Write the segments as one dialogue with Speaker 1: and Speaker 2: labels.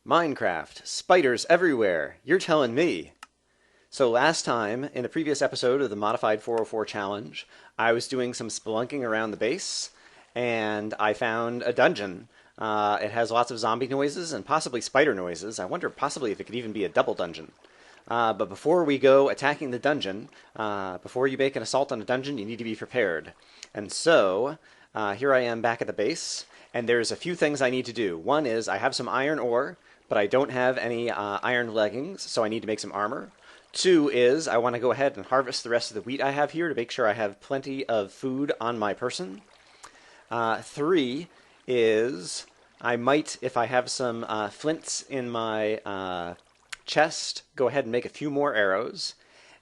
Speaker 1: Minecraft, spiders everywhere. You're telling me. So last time, in the previous episode of the Modified 404 Challenge, I was doing some spelunking around the base, and I found a dungeon. It has lots of zombie noises and possibly spider noises. I wonder possibly if it could even be a double dungeon. But before we go attacking the dungeon, before you make an assault on a dungeon, you need to be prepared. And so, here I am back at the base, and there's a few things I need to do. One is I have some iron ore, but I don't have any iron leggings, so I need to make some armor. Two is I want to go ahead and harvest the rest of the wheat I have here to make sure I have plenty of food on my person. Three is I might, if I have some flints in my chest, go ahead and make a few more arrows.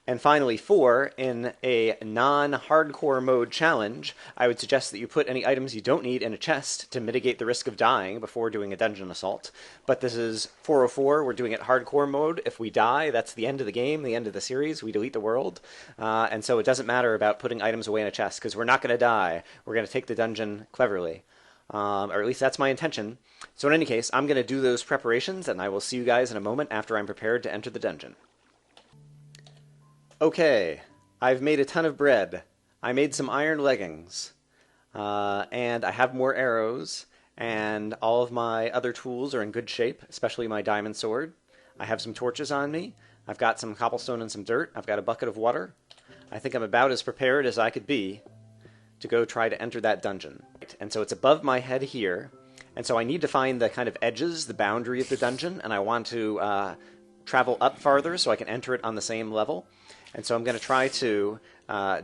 Speaker 1: And finally, four, in a non-hardcore mode challenge, I would suggest that you put any items you don't need in a chest to mitigate the risk of dying before doing a dungeon assault. But this is 404, we're doing it hardcore mode. If we die, that's the end of the game, the end of the series, we delete the world. And so it doesn't matter about putting items away in a chest, because we're not going to die. We're going to take the dungeon cleverly. Or at least that's my intention. So in any case, I'm going to do those preparations, and I will see you guys in a moment after I'm prepared to enter the dungeon. Okay, I've made a ton of bread. I made some iron leggings. And I have more arrows, and all of my other tools are in good shape, especially my diamond sword. I have some torches on me. I've got some cobblestone and some dirt. I've got a bucket of water. I think I'm about as prepared as I could be to go try to enter that dungeon. And so it's above my head here, and so I need to find the kind of edges, the boundary of the dungeon, and I want to travel up farther so I can enter it on the same level. And so I'm going to try to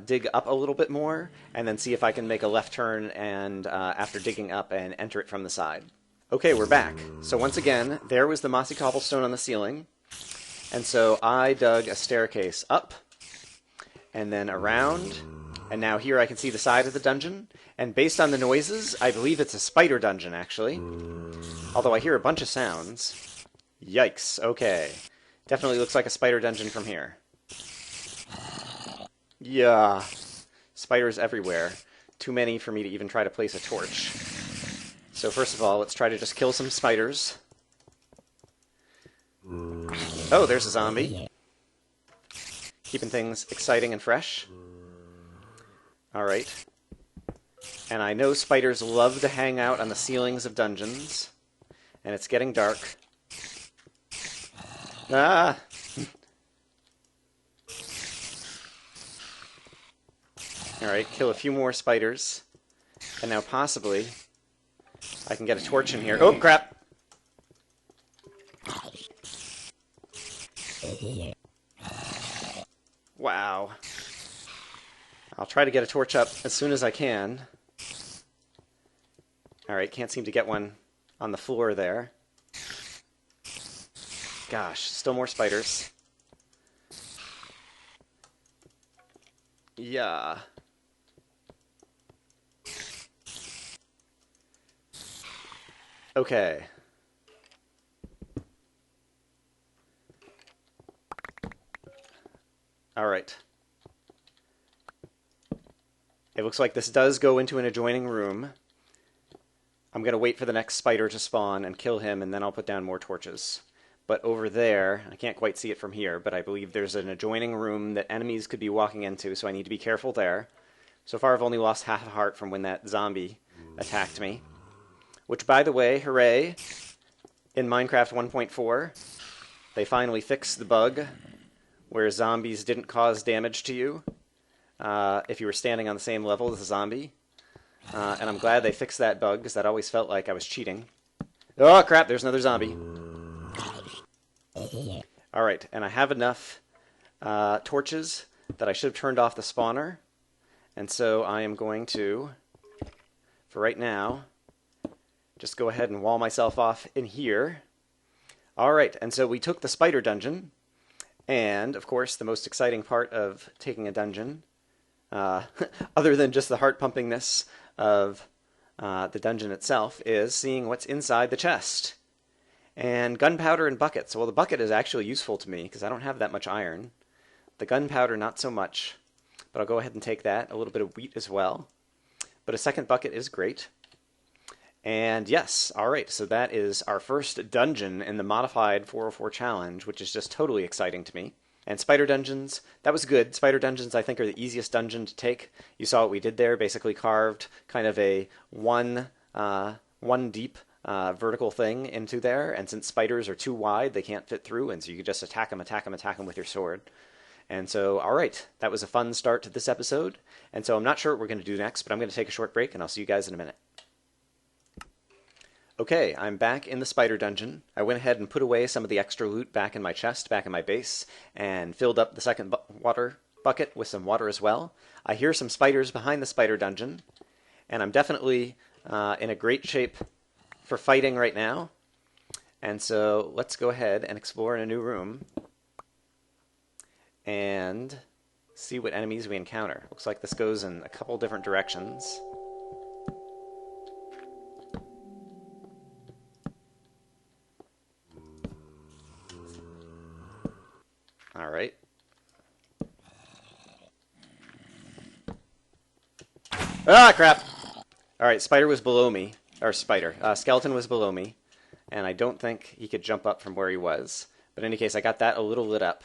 Speaker 1: dig up a little bit more, and then see if I can make a left turn and after digging up and enter it from the side. Okay, we're back. So once again, there was the mossy cobblestone on the ceiling, and so I dug a staircase up, and then around, and now here I can see the side of the dungeon, and based on the noises, I believe it's a spider dungeon, actually. Although I hear a bunch of sounds. Yikes, okay. Definitely looks like a spider dungeon from here. Yeah, spiders everywhere. Too many for me to even try to place a torch. So first of all, let's try to just kill some spiders. Oh, there's a zombie. Keeping things exciting and fresh. Alright. And I know spiders love to hang out on the ceilings of dungeons. And it's getting dark. Ah! Alright, kill a few more spiders. And now possibly I can get a torch in here. Oh, crap! Wow. I'll try to get a torch up as soon as I can. Alright, can't seem to get one on the floor there. Gosh, still more spiders. Yeah. Okay. Alright. It looks like this does go into an adjoining room. I'm going to wait for the next spider to spawn and kill him, and then I'll put down more torches. But over there, I can't quite see it from here, but I believe there's an adjoining room that enemies could be walking into, so I need to be careful there. So far I've only lost half a heart from when that zombie attacked me. Which, by the way, hooray, in Minecraft 1.4, they finally fixed the bug where zombies didn't cause damage to you if you were standing on the same level as a zombie. And I'm glad they fixed that bug, because that always felt like I was cheating. Oh, crap, there's another zombie. Alright, and I have enough torches that I should have turned off the spawner. And so I am going to, for right now, just go ahead and wall myself off in here. Alright, and so we took the spider dungeon, and, of course, the most exciting part of taking a dungeon, other than just the heart-pumpingness of the dungeon itself, is seeing what's inside the chest. And gunpowder and buckets. Well, the bucket is actually useful to me, because I don't have that much iron. The gunpowder, not so much, but I'll go ahead and take that. A little bit of wheat as well. But a second bucket is great. And yes, all right, so that is our first dungeon in the modified 404 challenge, which is just totally exciting to me. And spider dungeons, that was good. Spider dungeons, I think, are the easiest dungeon to take. You saw what we did there, basically carved kind of a one deep vertical thing into there. And since spiders are too wide, they can't fit through, and so you can just attack them with your sword. And so, all right, that was a fun start to this episode. And so I'm not sure what we're going to do next, but I'm going to take a short break, and I'll see you guys in a minute. Okay, I'm back in the spider dungeon. I went ahead and put away some of the extra loot back in my chest, back in my base, and filled up the second water bucket with some water as well. I hear some spiders behind the spider dungeon, and I'm definitely in a great shape for fighting right now. And so let's go ahead and explore in a new room and see what enemies we encounter. Looks like this goes in a couple different directions. All right. Ah, crap! All right, spider was below me. Or skeleton was below me. And I don't think he could jump up from where he was. But in any case, I got that a little lit up.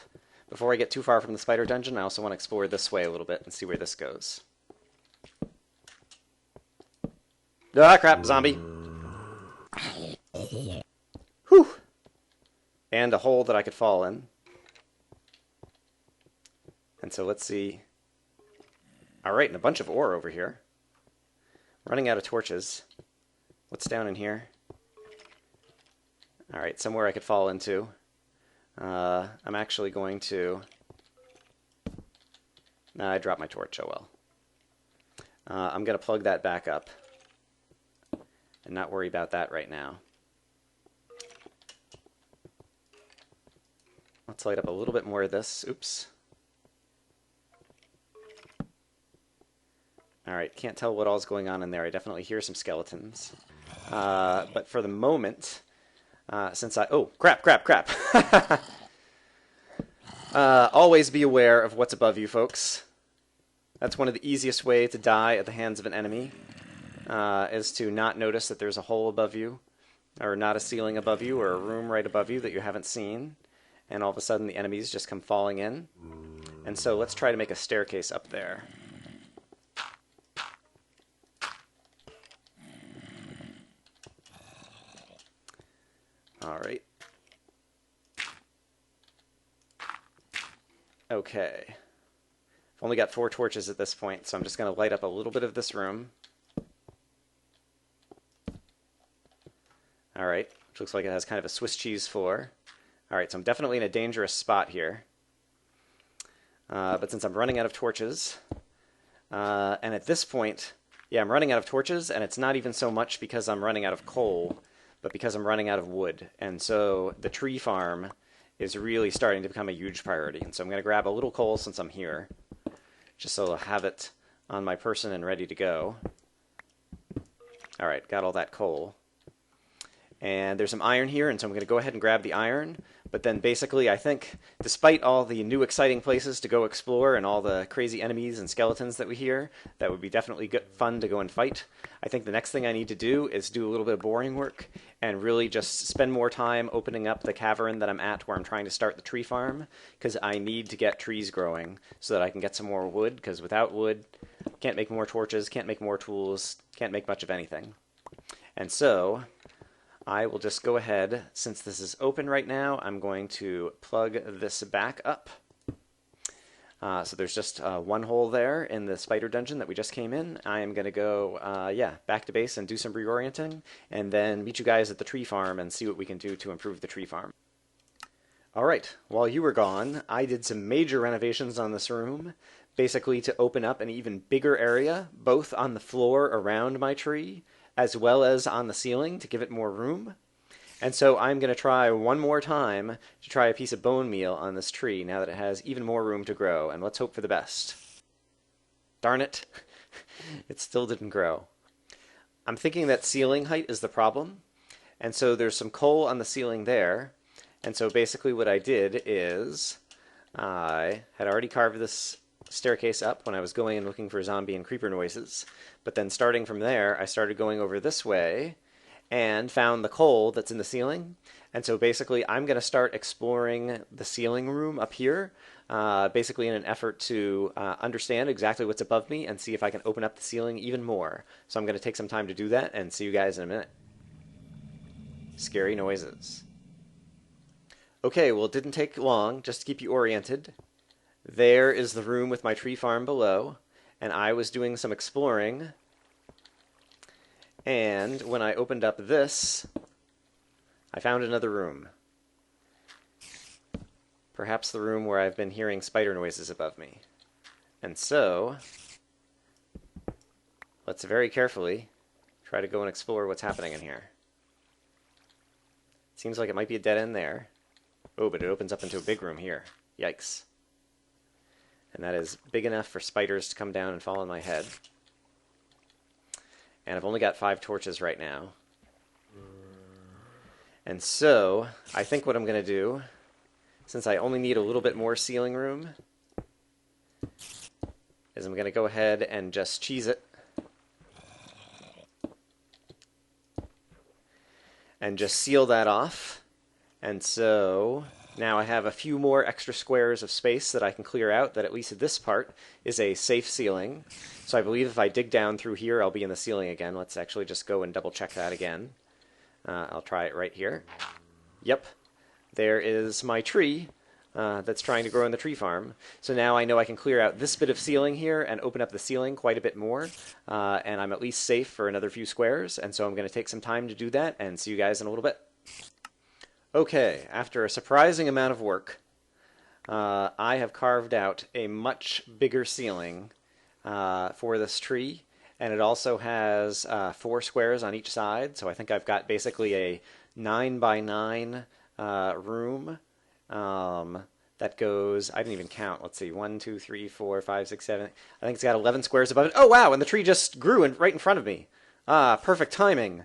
Speaker 1: Before I get too far from the spider dungeon, I also want to explore this way a little bit and see where this goes. Ah, crap, zombie! Whew! And a hole that I could fall in. And so let's see. Alright, and a bunch of ore over here. Running out of torches. What's down in here? Alright, somewhere I could fall into. I'm actually going to... Nah, I dropped my torch, oh well. I'm going to plug that back up. And not worry about that right now. Let's light up a little bit more of this. Oops. Alright, can't tell what all's going on in there. I definitely hear some skeletons. But for the moment, since I... Oh, crap! Always be aware of what's above you, folks. That's one of the easiest ways to die at the hands of an enemy, is to not notice that there's a hole above you, or not a ceiling above you, or a room right above you that you haven't seen, and all of a sudden the enemies just come falling in. And so let's try to make a staircase up there. Alright. Okay. I've only got 4 torches at this point, so I'm just going to light up a little bit of this room. Alright, which looks like it has kind of a Swiss cheese floor. Alright, so I'm definitely in a dangerous spot here. But since I'm running out of torches, and at this point, yeah, I'm running out of torches, and it's not even so much because I'm running out of coal, but because I'm running out of wood. And so the tree farm is really starting to become a huge priority. And so I'm going to grab a little coal since I'm here, just so I'll have it on my person and ready to go. Alright, got all that coal. And there's some iron here, and so I'm going to go ahead and grab the iron. But then basically, I think, despite all the new exciting places to go explore and all the crazy enemies and skeletons that we hear, that would be definitely good, fun to go and fight. I think the next thing I need to do is do a little bit of boring work and really just spend more time opening up the cavern that I'm at where I'm trying to start the tree farm, because I need to get trees growing so that I can get some more wood, because without wood, can't make more torches, can't make more tools, can't make much of anything. And so I will just go ahead, since this is open right now, I'm going to plug this back up. So there's just one hole there in the spider dungeon that we just came in. I am going to go, back to base and do some reorienting, and then meet you guys at the tree farm and see what we can do to improve the tree farm. Alright, while you were gone, I did some major renovations on this room, basically to open up an even bigger area, both on the floor around my tree, as well as on the ceiling to give it more room. And so I'm going to try one more time to try a piece of bone meal on this tree now that it has even more room to grow, and let's hope for the best. Darn it, it still didn't grow. I'm thinking that ceiling height is the problem, and so there's some coal on the ceiling there, and so basically what I did is I had already carved this staircase up when I was going and looking for zombie and creeper noises, but then starting from there I started going over this way and found the coal that's in the ceiling. And so basically I'm going to start exploring the ceiling room up here, basically in an effort to understand exactly what's above me and see if I can open up the ceiling even more. So I'm going to take some time to do that and see you guys in a minute. Scary noises. Okay, well, it didn't take long, just to keep you oriented. There is the room with my tree farm below, and I was doing some exploring. And when I opened up this, I found another room. Perhaps the room where I've been hearing spider noises above me. And so, let's very carefully try to go and explore what's happening in here. Seems like it might be a dead end there. Oh, but it opens up into a big room here. Yikes. And that is big enough for spiders to come down and fall on my head. And I've only got 5 torches right now. And so, I think what I'm going to do, since I only need a little bit more ceiling room, is I'm going to go ahead and just cheese it. And just seal that off. And so now I have a few more extra squares of space that I can clear out that at least this part is a safe ceiling. So I believe if I dig down through here, I'll be in the ceiling again. Let's actually just go and double check that again. I'll try it right here. Yep, there is my tree that's trying to grow in the tree farm. So now I know I can clear out this bit of ceiling here and open up the ceiling quite a bit more. And I'm at least safe for another few squares. And so I'm going to take some time to do that and see you guys in a little bit. Okay, after a surprising amount of work, I have carved out a much bigger ceiling for this tree, and it also has 4 squares on each side, so I think I've got basically a 9 by 9 room that goes, I didn't even count, let's see, 1, 2, 3, 4, 5, 6, 7, I think it's got 11 squares above it. Oh wow, and the tree just grew right in front of me. Perfect timing.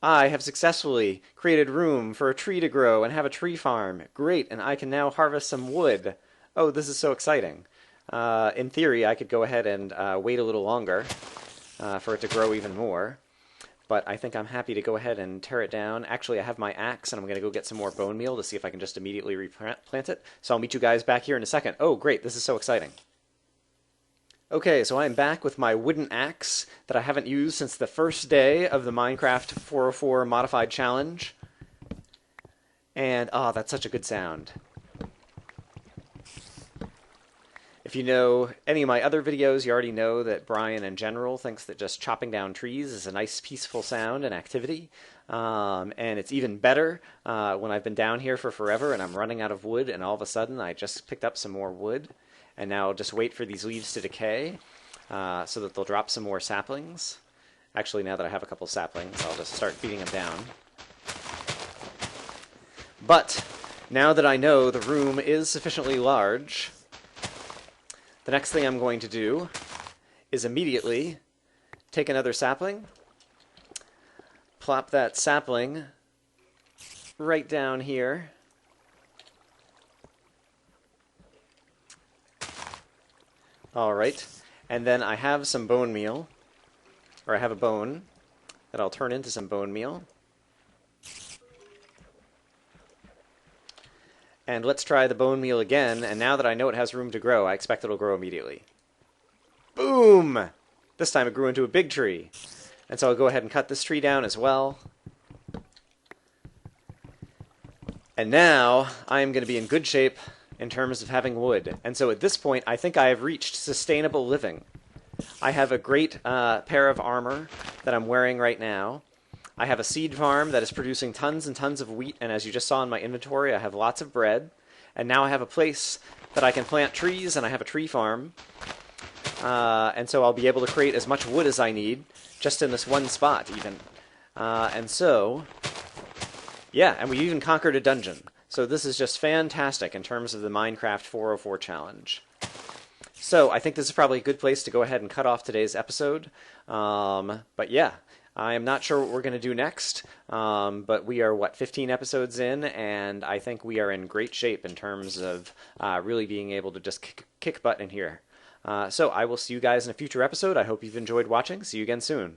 Speaker 1: I have successfully created room for a tree to grow and have a tree farm. Great, and I can now harvest some wood. Oh, this is so exciting. In theory, I could go ahead and wait a little longer for it to grow even more. But I think I'm happy to go ahead and tear it down. Actually, I have my axe, and I'm going to go get some more bone meal to see if I can just immediately replant it. So I'll meet you guys back here in a second. Oh, great, this is so exciting. Okay, so I'm back with my wooden axe that I haven't used since the first day of the Minecraft 404 Modified Challenge. And, that's such a good sound. If you know any of my other videos, you already know that Brian in general thinks that just chopping down trees is a nice peaceful sound and activity. And it's even better when I've been down here for forever and I'm running out of wood and all of a sudden I just picked up some more wood. And now I'll just wait for these leaves to decay so that they'll drop some more saplings. Actually, now that I have a couple saplings, I'll just start beating them down. But now that I know the room is sufficiently large, the next thing I'm going to do is immediately take another sapling, plop that sapling right down here. Alright, and then I have some bone meal, or I have a bone that I'll turn into some bone meal. And let's try the bone meal again, and now that I know it has room to grow, I expect it'll grow immediately. Boom! This time it grew into a big tree. And so I'll go ahead and cut this tree down as well. And now I am going to be in good shape in terms of having wood. And so at this point, I think I have reached sustainable living. I have a great pair of armor that I'm wearing right now. I have a seed farm that is producing tons and tons of wheat, and as you just saw in my inventory, I have lots of bread. And now I have a place that I can plant trees, and I have a tree farm. And so I'll be able to create as much wood as I need, just in this one spot, even. And so, yeah, and we even conquered a dungeon. So this is just fantastic in terms of the Minecraft 404 challenge. So I think this is probably a good place to go ahead and cut off today's episode. But yeah, I am not sure what we're going to do next. But we are, 15 episodes in, and I think we are in great shape in terms of really being able to just kick butt in here. So I will see you guys in a future episode. I hope you've enjoyed watching. See you again soon.